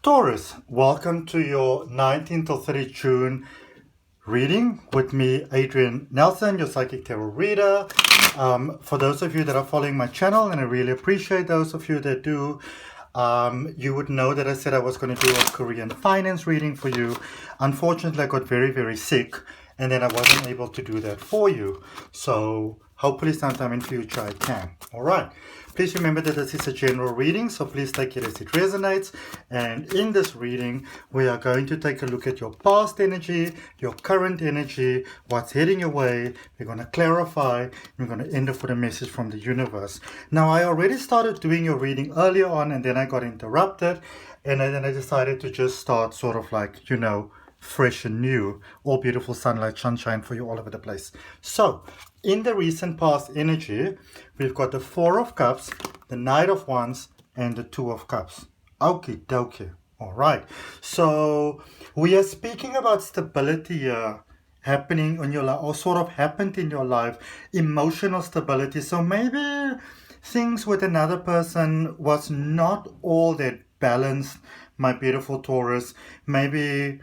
Taurus, welcome to your 19th or 30 June reading with me, Adrian Nelson, your psychic tarot reader. For those of you that are following my channel, and I really appreciate those of you that do, you would know that I said I was going to do a Korean finance reading for you. Unfortunately, I got very, very sick, and then I wasn't able to do that for you. So hopefully sometime in future I can. All right. Please remember that this is a general reading, so please take it as it resonates. And in this reading, we are going to take a look at your past energy, your current energy, what's heading your way. We're going to clarify, and we're going to end up with a message from the universe. Now, I already started doing your reading earlier on, and then I got interrupted. And then I decided to just start sort of like, fresh and new, all beautiful sunlight, sunshine for you all over the place. So, in the recent past energy, we've got the Four of Cups, the Knight of Wands, and the Two of Cups. Okie dokie. All right. So, we are speaking about stability here happening in your life, or sort of happened in your life, emotional stability. So, maybe things with another person was not all that balanced, my beautiful Taurus. Maybe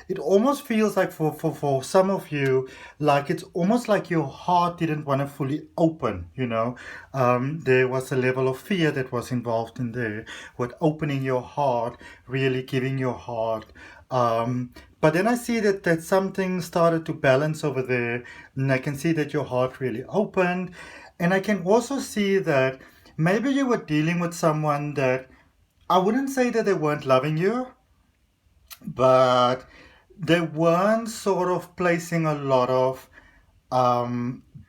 it almost feels like for some of you, like it's almost like your heart didn't want to fully open, There was a level of fear that was involved in there with opening your heart, really giving your heart. But then I see that something started to balance over there, and I can see that your heart really opened. And I can also see that maybe you were dealing with someone that, I wouldn't say that they weren't loving you, but they weren't sort of placing a lot of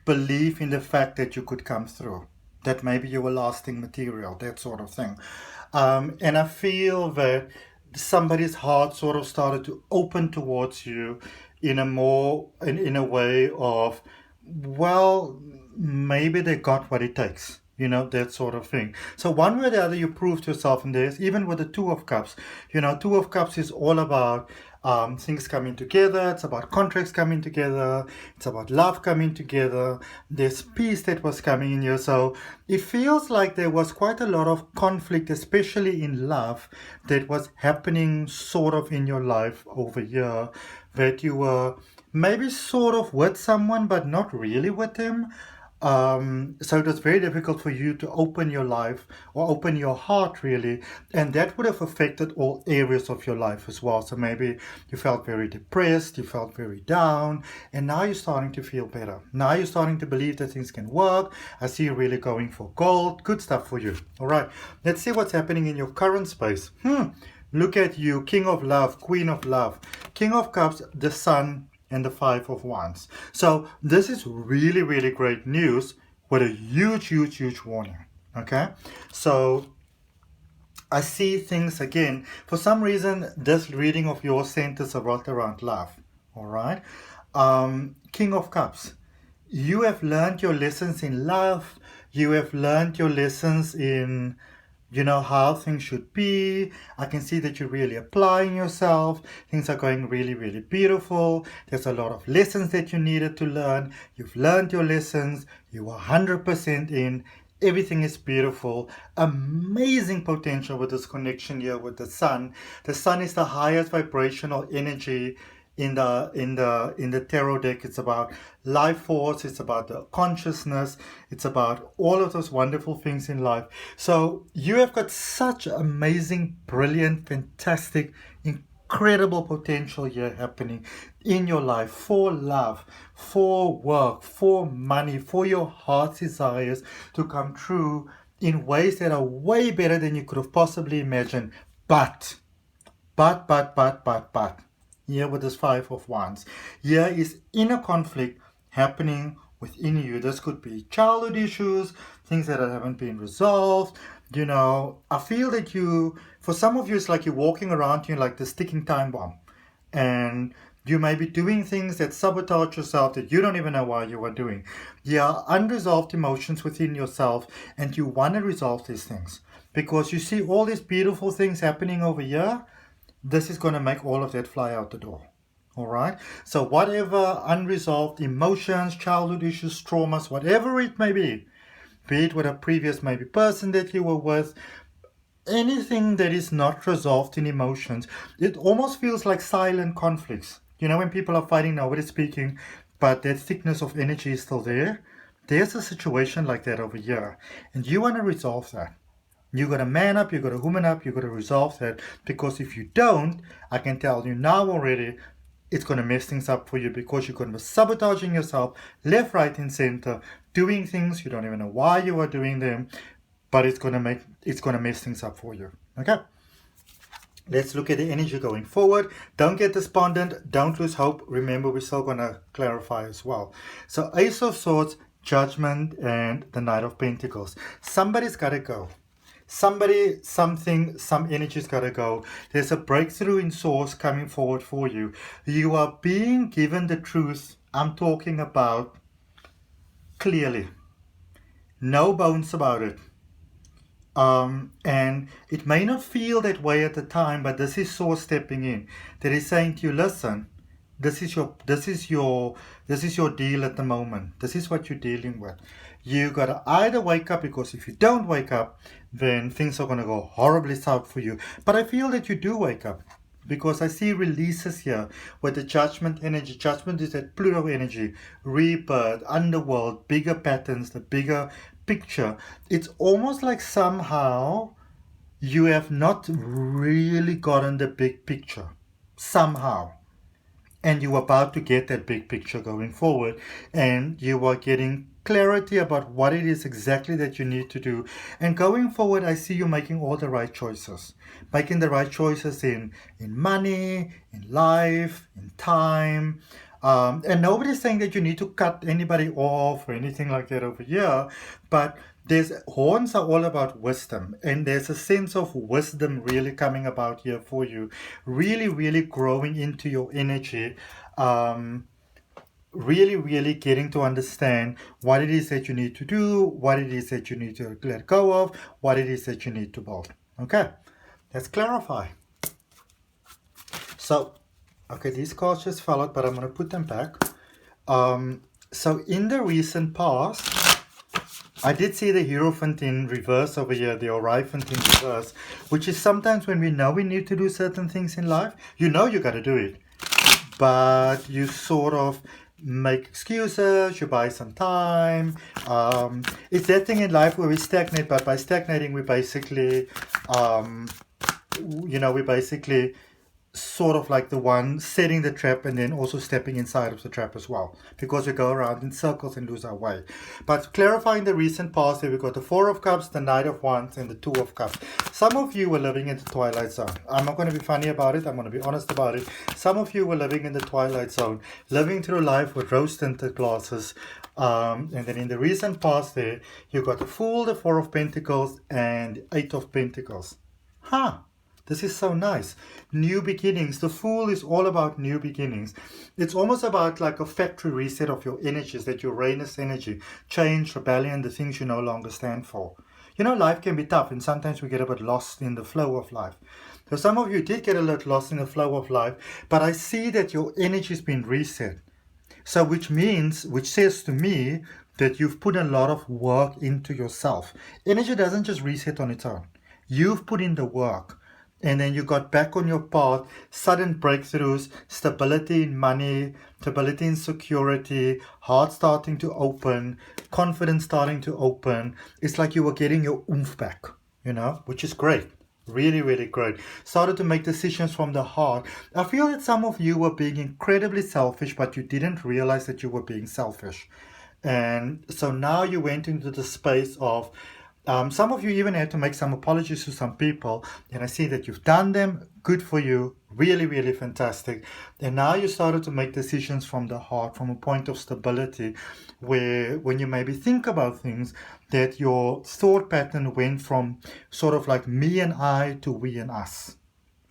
belief in the fact that you could come through, that maybe you were lasting material, that sort of thing. And I feel that somebody's heart sort of started to open towards you in a way of, well, maybe they got what it takes. That sort of thing. So one way or the other, you proved yourself, and there's even with the Two of Cups. Two of Cups is all about things coming together. It's about contracts coming together. It's about love coming together. There's peace that was coming in you. So it feels like there was quite a lot of conflict, especially in love, that was happening sort of in your life over here, that you were maybe sort of with someone, but not really with them. So it was very difficult for you to open your life or open your heart, really, and that would have affected all areas of your life as well. So maybe you felt very depressed, you felt very down, and now you're starting to feel better. Now you're starting to believe that things can work. I see you really going for gold. Good stuff for you. All right, let's see what's happening in your current space. Look at you, King of Love, Queen of Love, King of Cups, the Sun, and the Five of Wands. So this is really, really great news with a huge, huge, huge warning. Okay, so I see things again. For some reason, this reading of yours centers a lot around love. All right, King of Cups. You have learned your lessons in love. You have learned your lessons in how things should be. I can see that you're really applying yourself. Things are going really, really beautiful. There's a lot of lessons that you needed to learn. You've learned your lessons. You are 100% in. Everything is beautiful. Amazing potential with this connection here with the Sun. The Sun is the highest vibrational energy in the tarot deck. It's about life force, it's about the consciousness, it's about all of those wonderful things in life. So you have got such amazing, brilliant, fantastic, incredible potential here happening in your life for love, for work, for money, for your heart's desires to come true in ways that are way better than you could have possibly imagined. But here with this Five of Wands, here is inner conflict happening within you. This could be childhood issues, things that haven't been resolved. I feel that for some of you, it's like you're walking around like this ticking time bomb, and you may be doing things that sabotage yourself that you don't even know why you are doing. Yeah, unresolved emotions within yourself, and you want to resolve these things because you see all these beautiful things happening over here. This is going to make all of that fly out the door. All right. So whatever unresolved emotions, childhood issues, traumas, whatever it may be it with a previous maybe person that you were with, anything that is not resolved in emotions, it almost feels like silent conflicts. You know, when people are fighting, nobody's speaking, but that thickness of energy is still there. There's a situation like that over here, and you want to resolve that. You got to man up, you got to woman up, you got to resolve that, because if you don't, I can tell you now already, it's going to mess things up for you, because you're going to be sabotaging yourself left, right, and center, doing things you don't even know why you are doing them, but it's going to mess things up for you. Okay. Let's look at the energy going forward. Don't get despondent. Don't lose hope. Remember, we're still going to clarify as well. So Ace of Swords, Judgment, and the Knight of Pentacles. Somebody's got to go. Somebody, something, some energy's got to go. There's a breakthrough in source coming forward for you. You are being given the truth I'm talking about clearly. No bones about it. And it may not feel that way at the time, but this is source stepping in. That is saying to you, listen, this is your deal at the moment. This is what you're dealing with. You gotta either wake up, because if you don't wake up, then things are gonna go horribly south for you. But I feel that you do wake up, because I see releases here with the Judgment energy. Judgment is that Pluto energy, rebirth, underworld, bigger patterns, the bigger picture. It's almost like somehow you have not really gotten the big picture. Somehow. And you're about to get that big picture going forward, and you are getting clarity about what it is exactly that you need to do. And going forward, I see you making all the right choices. Making the right choices in money, in life, in time. And nobody's saying that you need to cut anybody off or anything like that over here, but horns are all about wisdom, and there's a sense of wisdom really coming about here for you, really, really growing into your energy, really, really getting to understand what it is that you need to do, what it is that you need to let go of, what it is that you need to build. Okay, let's clarify. So, okay, these cards just fell out, but I'm going to put them back. So in the recent past, I did see the Hierophant in reverse over here, the Hierophant in reverse, which is sometimes when we know we need to do certain things in life, you know you got to do it, but you sort of make excuses, you buy some time. It's that thing in life where we stagnate, but by stagnating, we basically, we basically sort of like the one setting the trap and then also stepping inside of the trap as well, because we go around in circles and lose our way. But clarifying the recent past, here we've got the Four of Cups, the Knight of Wands, and the Two of Cups. Some of you were living in the Twilight Zone. I'm not going to be funny about it, I'm going to be honest about it. Some of you were living in the Twilight Zone, living through life with rose-tinted glasses. And then in the recent past there, you got the Fool, the Four of Pentacles, and Eight of Pentacles. This is so nice. New beginnings. The Fool is all about new beginnings. It's almost about like a factory reset of your energies, that Uranus energy, change, rebellion, the things you no longer stand for. You know, life can be tough, and sometimes we get a bit lost in the flow of life. So some of you did get a little lost in the flow of life, but I see that your energy has been reset. So which says to me that you've put a lot of work into yourself. Energy doesn't just reset on its own. You've put in the work. And then you got back on your path, sudden breakthroughs, stability in money, stability in security, heart starting to open, confidence starting to open. It's like you were getting your oomph back, which is great. Really, really great. Started to make decisions from the heart. I feel that some of you were being incredibly selfish, but you didn't realize that you were being selfish. And so now you went into the space of, some of you even had to make some apologies to some people, and I see that you've done them. Good for you. Really, really fantastic. And now you started to make decisions from the heart, from a point of stability, where when you maybe think about things, that your thought pattern went from sort of like me and I to we and us.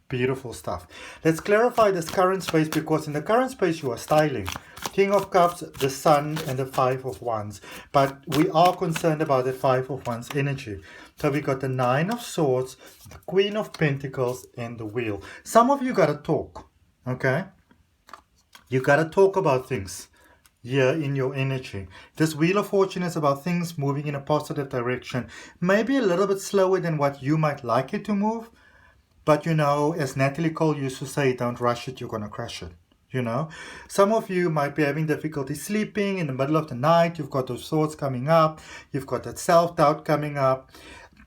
Beautiful stuff. Let's clarify this current space, because in the current space you are styling. King of Cups, the Sun, and the Five of Wands. But we are concerned about the Five of Wands energy. So we got the Nine of Swords, the Queen of Pentacles, and the Wheel. Some of you got to talk, okay? You got to talk about things. here in your energy. This Wheel of Fortune is about things moving in a positive direction, maybe a little bit slower than what you might like it to move, but you know, as Natalie Cole used to say, don't rush it, you're going to crash it. You know, some of you might be having difficulty sleeping in the middle of the night. You've got those thoughts coming up. You've got that self-doubt coming up.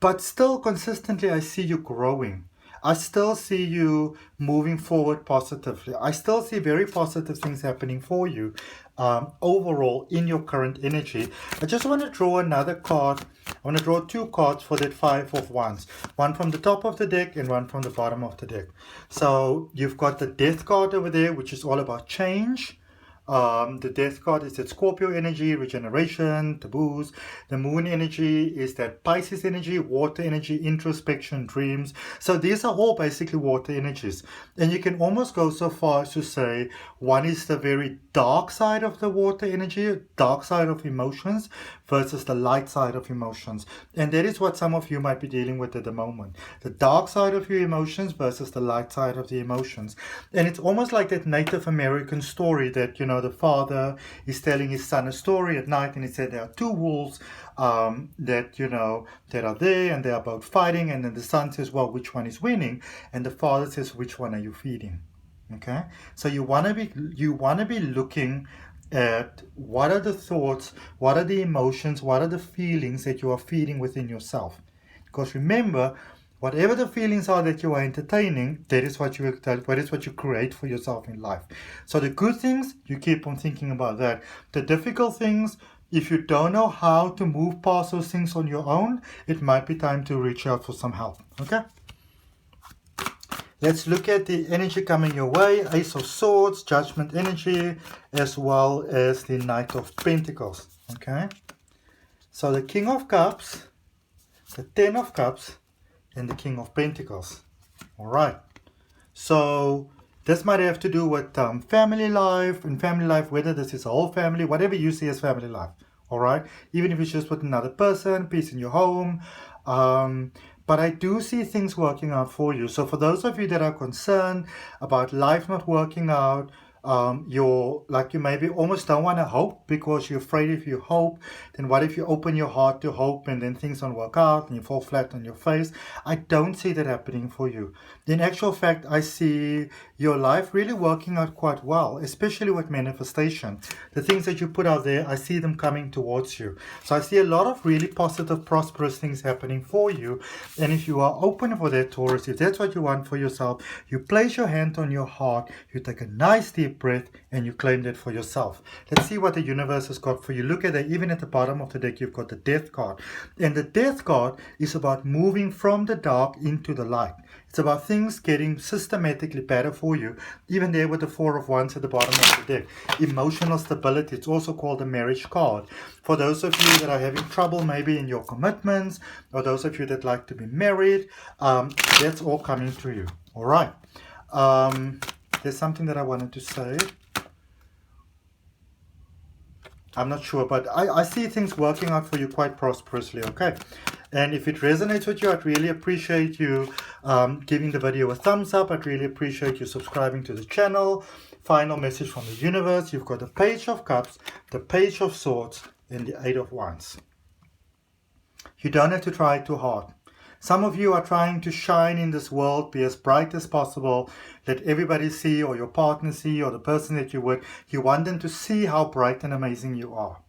But still consistently, I see you growing. I still see you moving forward positively. I still see very positive things happening for you overall in your current energy. I just want to draw another card. I want to draw 2 cards for that 5 of Wands. One from the top of the deck and one from the bottom of the deck. So you've got the Death card over there, which is all about change. The Death card is that Scorpio energy, regeneration, taboos. The Moon energy is that Pisces energy, water energy, introspection, dreams. So these are all basically water energies. And you can almost go so far as to say one is the very dark side of the water energy, dark side of emotions, versus the light side of emotions. And that is what some of you might be dealing with at the moment. The dark side of your emotions versus the light side of the emotions. And it's almost like that Native American story that, you know, the father is telling his son a story at night, and he said there are 2 wolves that, you know, that are there, and they are both fighting, and then the son says, well, which one is winning? And the father says, which one are you feeding? Okay, so you want to be looking at what are the thoughts, what are the emotions, what are the feelings that you are feeding within yourself. Because remember, whatever the feelings are that you are entertaining, that is what you create for yourself in life. So the good things, you keep on thinking about that. The difficult things, if you don't know how to move past those things on your own, it might be time to reach out for some help. Okay? Let's look at the energy coming your way. Ace of Swords, Judgment energy, as well as the Knight of Pentacles. Okay? So the King of Cups, the 10 of Cups, and the King of Pentacles. All right. So this might have to do with family life, and family life, whether this is a whole family, whatever you see as family life. All right. Even if it's just with another person, peace in your home. But I do see things working out for you. So for those of you that are concerned about life not working out, you maybe almost don't want to hope because you're afraid if you hope, then what if you open your heart to hope and then things don't work out and you fall flat on your face? I don't see that happening for you. In actual fact, I see your life really working out quite well, especially with manifestation. The things that you put out there, I see them coming towards you. So I see a lot of really positive, prosperous things happening for you. And if you are open for that, Taurus, if that's what you want for yourself, you place your hand on your heart, you take a nice deep breath, and you claim that for yourself. Let's see what the universe has got for you. Look at that. Even at the bottom of the deck, you've got the Death card. And the Death card is about moving from the dark into the light. It's about things getting systematically better for you. Even there with the 4 of Wands at the bottom of the deck. Emotional stability. It's also called the Marriage card. For those of you that are having trouble maybe in your commitments, or those of you that like to be married, that's all coming to you. All right. There's something that I wanted to say. I'm not sure, but I see things working out for you quite prosperously, okay? And if it resonates with you, I'd really appreciate you giving the video a thumbs up. I'd really appreciate you subscribing to the channel. Final message from the universe. You've got the Page of Cups, the Page of Swords, and the 8 of Wands. You don't have to try too hard. Some of you are trying to shine in this world, be as bright as possible, let everybody see, or your partner see, or the person that you're with. You want them to see how bright and amazing you are.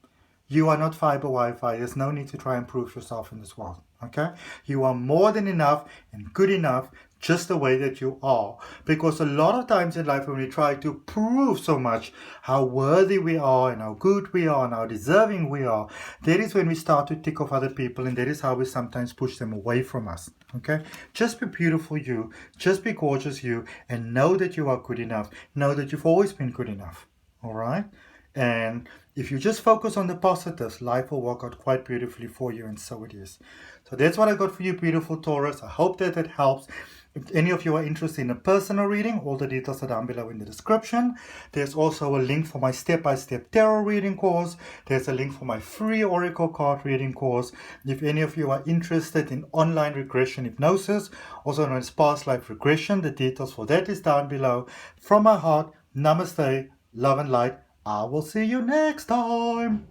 You are not fiber Wi-Fi. There's no need to try and prove yourself in this world. Okay? You are more than enough and good enough just the way that you are. Because a lot of times in life when we try to prove so much how worthy we are and how good we are and how deserving we are, that is when we start to tick off other people, and that is how we sometimes push them away from us. Okay? Just be beautiful you, just be gorgeous you, and know that you are good enough. Know that you've always been good enough. Alright? And if you just focus on the positives, life will work out quite beautifully for you, and so it is. So that's what I got for you, beautiful Taurus. I hope that it helps. If any of you are interested in a personal reading, all the details are down below in the description. There's also a link for my step-by-step tarot reading course. There's a link for my free oracle card reading course. If any of you are interested in online regression hypnosis, also known as past life regression, the details for that is down below. From my heart, namaste, love and light. I will see you next time.